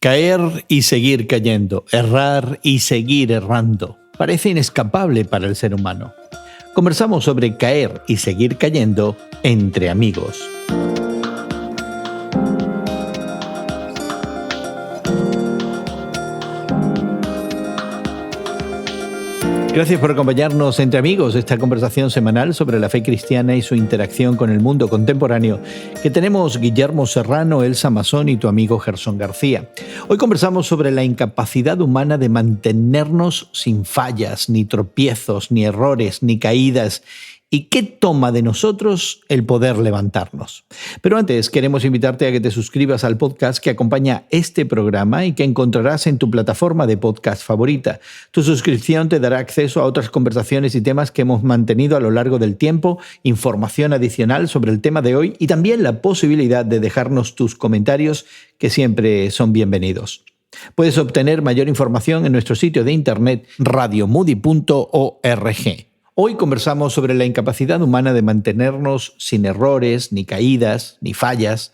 Caer y seguir cayendo, errar y seguir errando, parece inescapable para el ser humano. Conversamos sobre caer y seguir cayendo entre amigos. Gracias por acompañarnos entre amigos, esta conversación semanal sobre la fe cristiana y su interacción con el mundo contemporáneo que tenemos Guillermo Serrano, Elsa Mazón y tu amigo Gerson García. Hoy conversamos sobre la incapacidad humana de mantenernos sin fallas, ni tropiezos, ni errores, ni caídas. ¿Y qué toma de nosotros el poder levantarnos? Pero antes queremos invitarte a que te suscribas al podcast que acompaña este programa y que encontrarás en tu plataforma de podcast favorita. Tu suscripción te dará acceso a otras conversaciones y temas que hemos mantenido a lo largo del tiempo, información adicional sobre el tema de hoy y también la posibilidad de dejarnos tus comentarios que siempre son bienvenidos. Puedes obtener mayor información en nuestro sitio de internet radiomoody.org. Hoy conversamos sobre la incapacidad humana de mantenernos sin errores, ni caídas, ni fallas.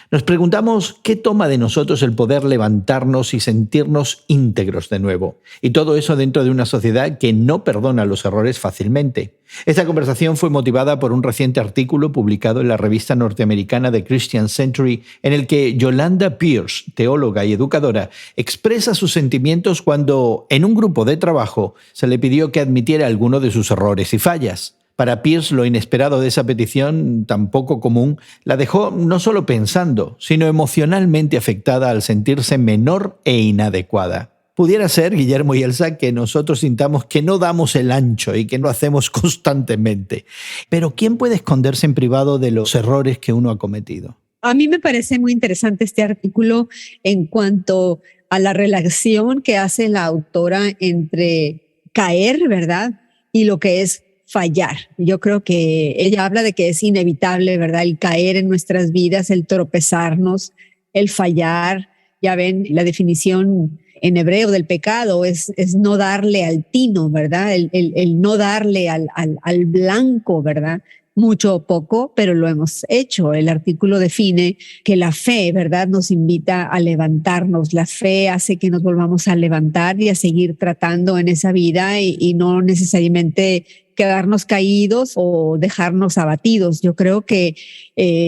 Nos preguntamos qué toma de nosotros el poder levantarnos y sentirnos íntegros de nuevo. Y todo eso dentro de una sociedad que no perdona los errores fácilmente. Esta conversación fue motivada por un reciente artículo publicado en la revista norteamericana The Christian Century, en el que Yolanda Pierce, teóloga y educadora, expresa sus sentimientos cuando, en un grupo de trabajo, se le pidió que admitiera alguno de sus errores y fallas. Para Pierce, lo inesperado de esa petición, tan poco común, la dejó no solo pensando, sino emocionalmente afectada al sentirse menor e inadecuada. Pudiera ser, Guillermo y Elsa, que nosotros sintamos que no damos el ancho y que no hacemos constantemente. Pero ¿quién puede esconderse en privado de los errores que uno ha cometido? A mí me parece muy interesante este artículo en cuanto a la relación que hace la autora entre caer, ¿verdad?, y lo que es fallar. Yo creo que ella habla de que es inevitable, ¿verdad?, el caer en nuestras vidas, el tropezarnos, el fallar. Ya ven, la definición en hebreo del pecado es no darle al tino, ¿verdad? El no darle al blanco, ¿verdad? Mucho o poco, pero lo hemos hecho. El artículo define que la fe, ¿verdad?, nos invita a levantarnos. La fe hace que nos volvamos a levantar y a seguir tratando en esa vida y no necesariamente quedarnos caídos o dejarnos abatidos. Yo creo que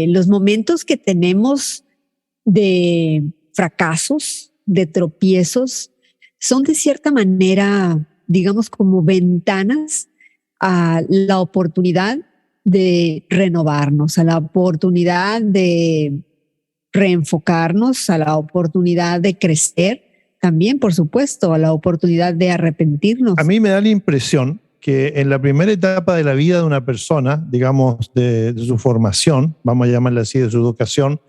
los momentos que tenemos de fracasos, de tropiezos, son de cierta manera, digamos, como ventanas a la oportunidad de renovarnos, a la oportunidad de reenfocarnos, a la oportunidad de crecer, también, por supuesto, a la oportunidad de arrepentirnos. A mí me da la impresión que en la primera etapa de la vida de una persona, digamos, de su formación, vamos a llamarla así, de su educación,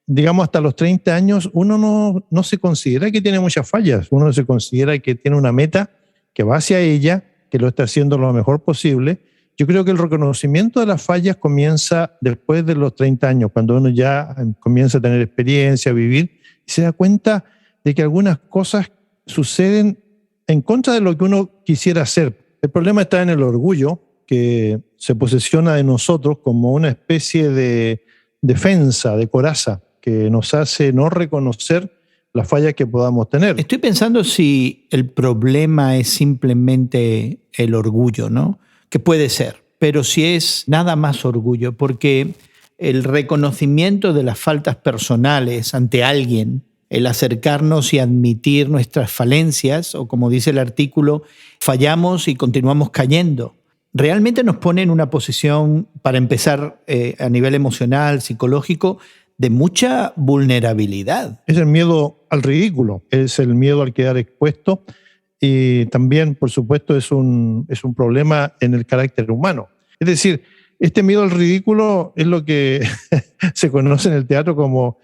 digamos hasta los 30 años, uno no se considera que tiene muchas fallas, uno se considera que tiene una meta, que va hacia ella, que lo está haciendo lo mejor posible. Yo creo que el reconocimiento de las fallas comienza después de los 30 años, cuando uno ya comienza a tener experiencia, a vivir, y se da cuenta de que algunas cosas suceden en contra de lo que uno quisiera hacer. El problema está en el orgullo, que se posesiona de nosotros como una especie de defensa, de coraza, que nos hace no reconocer las fallas que podamos tener. Estoy pensando si el problema es simplemente el orgullo, ¿no? Que puede ser, pero si es nada más orgullo, porque el reconocimiento de las faltas personales ante alguien, el acercarnos y admitir nuestras falencias, o como dice el artículo, fallamos y continuamos cayendo, realmente nos pone en una posición, para empezar, a nivel emocional, psicológico, de mucha vulnerabilidad. Es el miedo al ridículo, es el miedo al quedar expuesto y también, por supuesto, es un problema en el carácter humano. Es decir, este miedo al ridículo es lo que se conoce en el teatro como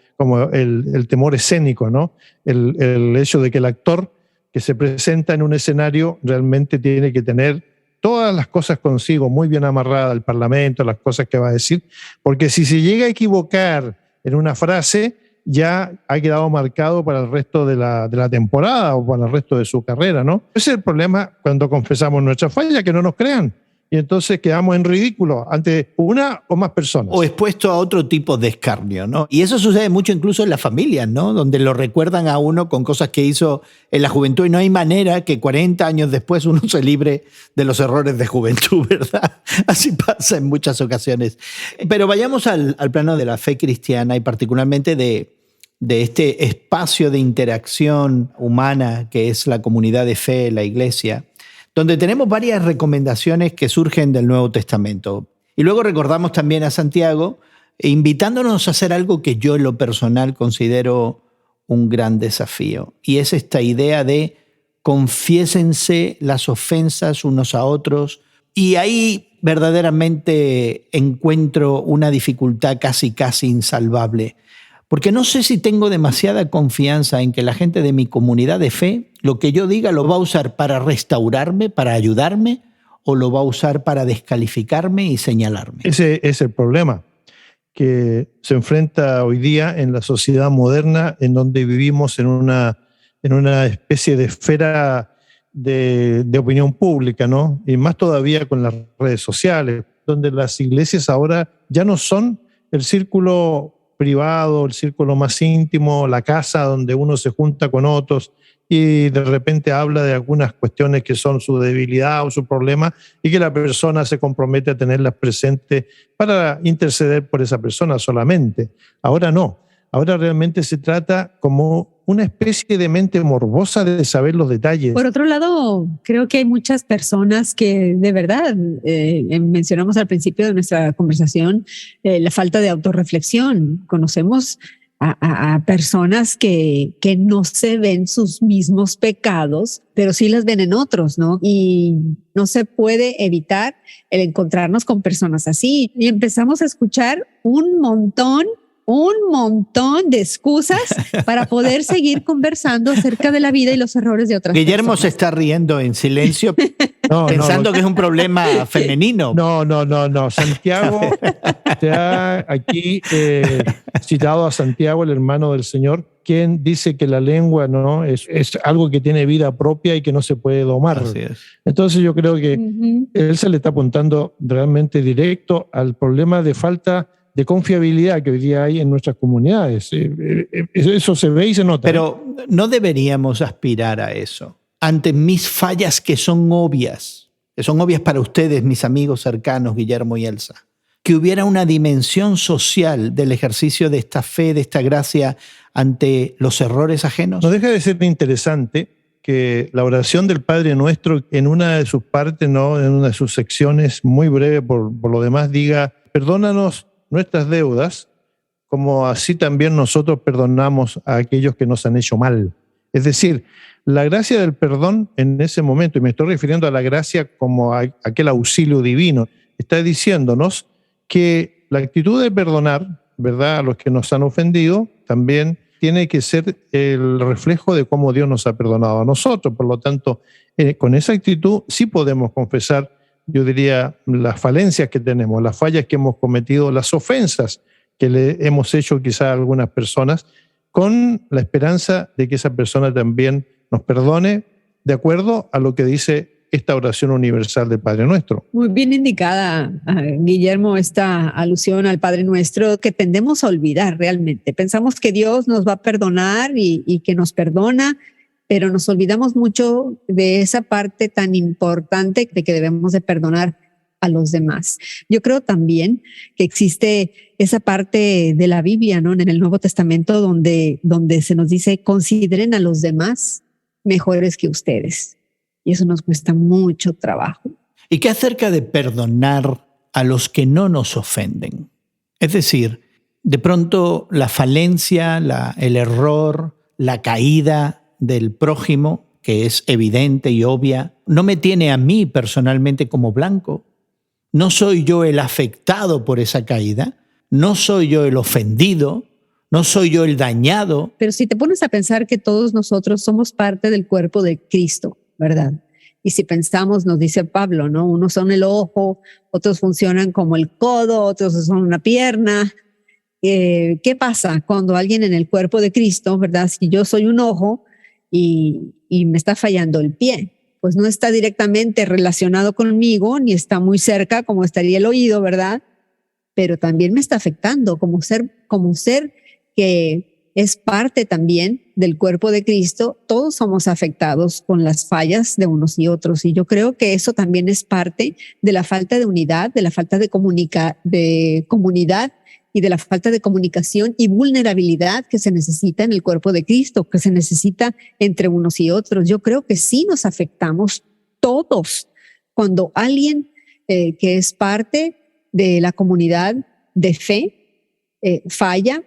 el temor escénico, ¿no? El hecho de que el actor que se presenta en un escenario realmente tiene que tener todas las cosas consigo muy bien amarradas, el parlamento, las cosas que va a decir, porque si se llega a equivocar en una frase, ya ha quedado marcado para el resto de la temporada o para el resto de su carrera, ¿no? Ese es el problema cuando confesamos nuestra falla, que no nos crean, y entonces quedamos en ridículo ante una o más personas. O expuesto a otro tipo de escarnio, ¿no? Y eso sucede mucho incluso en las familias, ¿no? Donde lo recuerdan a uno con cosas que hizo en la juventud y no hay manera que 40 años después uno se libre de los errores de juventud, ¿verdad? Así pasa en muchas ocasiones. Pero vayamos al plano de la fe cristiana y particularmente de este espacio de interacción humana que es la comunidad de fe, la iglesia, donde tenemos varias recomendaciones que surgen del Nuevo Testamento. Y luego recordamos también a Santiago, invitándonos a hacer algo que yo en lo personal considero un gran desafío. Y es esta idea de confiésense las ofensas unos a otros. Y ahí verdaderamente encuentro una dificultad casi insalvable. Porque no sé si tengo demasiada confianza en que la gente de mi comunidad de fe, lo que yo diga lo va a usar para restaurarme, para ayudarme, o lo va a usar para descalificarme y señalarme. Ese es el problema que se enfrenta hoy día en la sociedad moderna, en donde vivimos en una especie de esfera de opinión pública, ¿no? Y más todavía con las redes sociales, donde las iglesias ahora ya no son el círculo privado, el círculo más íntimo, la casa donde uno se junta con otros y de repente habla de algunas cuestiones que son su debilidad o su problema y que la persona se compromete a tenerlas presentes para interceder por esa persona solamente. Ahora no, ahora realmente se trata como una especie de mente morbosa de saber los detalles. Por otro lado, creo que hay muchas personas que de verdad, mencionamos al principio de nuestra conversación, la falta de autorreflexión. Conocemos a personas que no se ven sus mismos pecados, pero sí las ven en otros, ¿no? Y no se puede evitar el encontrarnos con personas así. Y empezamos a escuchar un montón de excusas para poder seguir conversando acerca de la vida y los errores de otras Guillermo personas. se está riendo en silencio, pensando que es un problema femenino. No. Santiago, te ha aquí citado a Santiago, el hermano del Señor, quien dice que la lengua no es algo que tiene vida propia y que no se puede domar. Así es. Entonces yo creo que él se le está apuntando realmente directo al problema de falta de confiabilidad que hoy día hay en nuestras comunidades. Eso se ve y se nota. Pero no deberíamos aspirar a eso. Ante mis fallas que son obvias para ustedes, mis amigos cercanos, Guillermo y Elsa, que hubiera una dimensión social del ejercicio de esta fe, de esta gracia ante los errores ajenos. No deja de ser interesante que la oración del Padre Nuestro, en una de sus partes, ¿no?, en una de sus secciones, muy breve por lo demás, diga: perdónanos nuestras deudas, como así también nosotros perdonamos a aquellos que nos han hecho mal. Es decir, la gracia del perdón en ese momento, y me estoy refiriendo a la gracia como a aquel auxilio divino, está diciéndonos que la actitud de perdonar, ¿verdad?, a los que nos han ofendido, también tiene que ser el reflejo de cómo Dios nos ha perdonado a nosotros. Por lo tanto, con esa actitud sí podemos confesar, yo diría, las falencias que tenemos, las fallas que hemos cometido, las ofensas que le hemos hecho quizá a algunas personas, con la esperanza de que esa persona también nos perdone de acuerdo a lo que dice esta oración universal del Padre Nuestro. Muy bien indicada, Guillermo, esta alusión al Padre Nuestro que tendemos a olvidar realmente. Pensamos que Dios nos va a perdonar y que nos perdona, pero nos olvidamos mucho de esa parte tan importante de que debemos de perdonar a los demás. Yo creo también que existe esa parte de la Biblia, ¿no?, en el Nuevo Testamento donde se nos dice: consideren a los demás mejores que ustedes. Y eso nos cuesta mucho trabajo. ¿Y qué acerca de perdonar a los que no nos ofenden? Es decir, de pronto la falencia, el error, la caída del prójimo, que es evidente y obvia, no me tiene a mí personalmente como blanco. No soy yo el afectado por esa caída, no soy yo el ofendido, no soy yo el dañado. Pero si te pones a pensar que todos nosotros somos parte del cuerpo de Cristo, ¿verdad? Y si pensamos, nos dice Pablo, ¿no?, unos son el ojo, otros funcionan como el codo, otros son una pierna. ¿Qué pasa cuando alguien en el cuerpo de Cristo, ¿verdad? Si yo soy un ojo y me está fallando el pie, pues no está directamente relacionado conmigo, ni está muy cerca como estaría el oído, ¿verdad? Pero también me está afectando como ser que es parte también del cuerpo de Cristo. Todos somos afectados con las fallas de unos y otros, y yo creo que eso también es parte de la falta de unidad, de la falta de comunidad y de la falta de comunicación y vulnerabilidad que se necesita en el cuerpo de Cristo, que se necesita entre unos y otros. Yo creo que sí nos afectamos todos cuando alguien que es parte de la comunidad de fe falla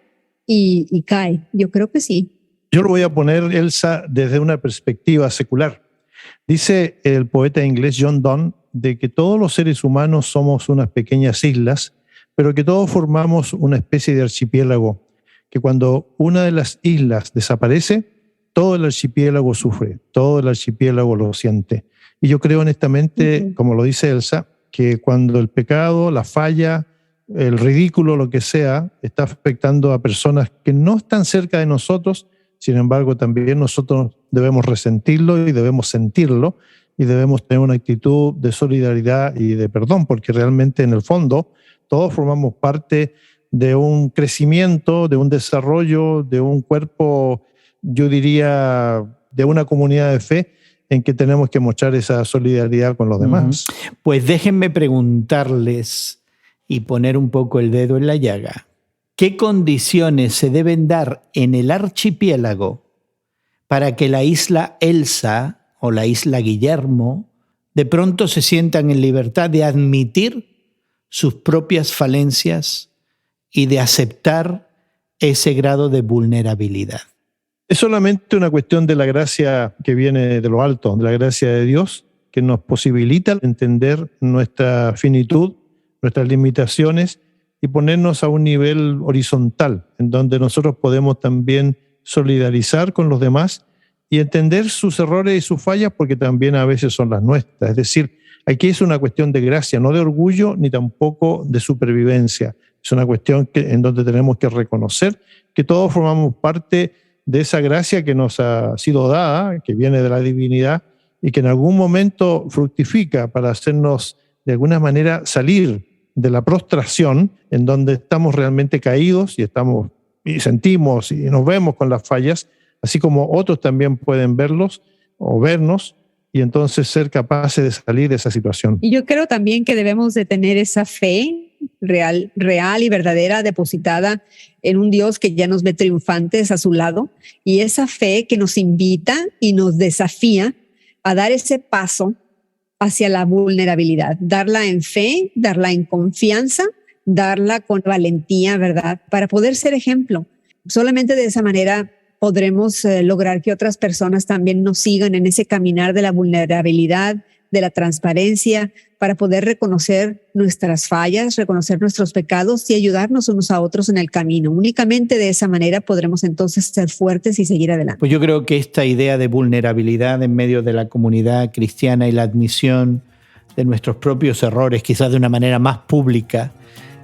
y cae. Yo creo que sí. Yo lo voy a poner, Elsa, desde una perspectiva secular. Dice el poeta inglés John Donne de que todos los seres humanos somos unas pequeñas islas, pero que todos formamos una especie de archipiélago, que cuando una de las islas desaparece, todo el archipiélago sufre, todo el archipiélago lo siente. Y yo creo honestamente, como lo dice Elsa, que cuando el pecado, la falla, el ridículo, lo que sea, está afectando a personas que no están cerca de nosotros, sin embargo también nosotros debemos resentirlo y debemos sentirlo y debemos tener una actitud de solidaridad y de perdón, porque realmente en el fondo todos formamos parte de un crecimiento, de un desarrollo, de un cuerpo, yo diría, de una comunidad de fe en que tenemos que mostrar esa solidaridad con los demás. Pues déjenme preguntarles y poner un poco el dedo en la llaga. ¿Qué condiciones se deben dar en el archipiélago para que la isla Elsa o la isla Guillermo de pronto se sientan en libertad de admitir sus propias falencias y de aceptar ese grado de vulnerabilidad? Es solamente una cuestión de la gracia que viene de lo alto, de la gracia de Dios, que nos posibilita entender nuestra finitud, nuestras limitaciones y ponernos a un nivel horizontal, en donde nosotros podemos también solidarizar con los demás y entender sus errores y sus fallas, porque también a veces son las nuestras. Es decir, aquí es una cuestión de gracia, no de orgullo ni tampoco de supervivencia. Es una cuestión en donde tenemos que reconocer que todos formamos parte de esa gracia que nos ha sido dada, que viene de la divinidad y que en algún momento fructifica para hacernos de alguna manera salir de la prostración en donde estamos realmente caídos y sentimos y nos vemos con las fallas, así como otros también pueden verlos o vernos, y entonces ser capaces de salir de esa situación. Y yo creo también que debemos de tener esa fe real y verdadera, depositada en un Dios que ya nos ve triunfantes a su lado, y esa fe que nos invita y nos desafía a dar ese paso hacia la vulnerabilidad, darla en fe, darla en confianza, darla con valentía, ¿verdad? Para poder ser ejemplo. Solamente de esa manera podremos lograr que otras personas también nos sigan en ese caminar de la vulnerabilidad, de la transparencia, para poder reconocer nuestras fallas, reconocer nuestros pecados y ayudarnos unos a otros en el camino. Únicamente de esa manera podremos entonces ser fuertes y seguir adelante. Pues yo creo que esta idea de vulnerabilidad en medio de la comunidad cristiana y la admisión de nuestros propios errores, quizás de una manera más pública,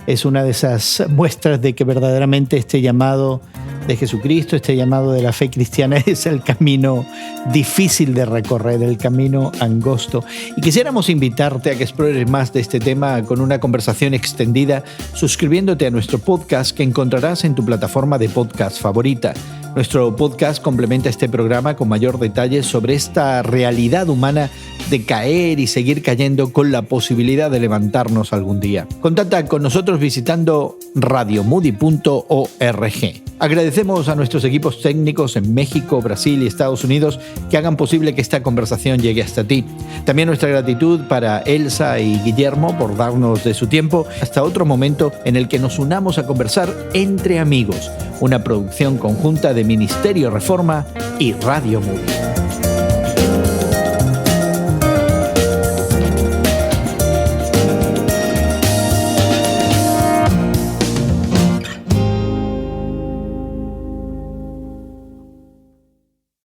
es una de esas muestras de que verdaderamente este llamado de Jesucristo, este llamado de la fe cristiana es el camino difícil de recorrer, el camino angosto. Y quisiéramos invitarte a que explores más de este tema con una conversación extendida, suscribiéndote a nuestro podcast que encontrarás en tu plataforma de podcast favorita. Nuestro podcast complementa este programa con mayor detalle sobre esta realidad humana de caer y seguir cayendo con la posibilidad de levantarnos algún día. Contacta con nosotros visitando radiomoody.org. Agradecemos a nuestros equipos técnicos en México, Brasil y Estados Unidos que hagan posible que esta conversación llegue hasta ti. También nuestra gratitud para Elsa y Guillermo por darnos de su tiempo hasta otro momento en el que nos unamos a conversar entre amigos. Una producción conjunta de Ministerio Reforma y Radio Moody.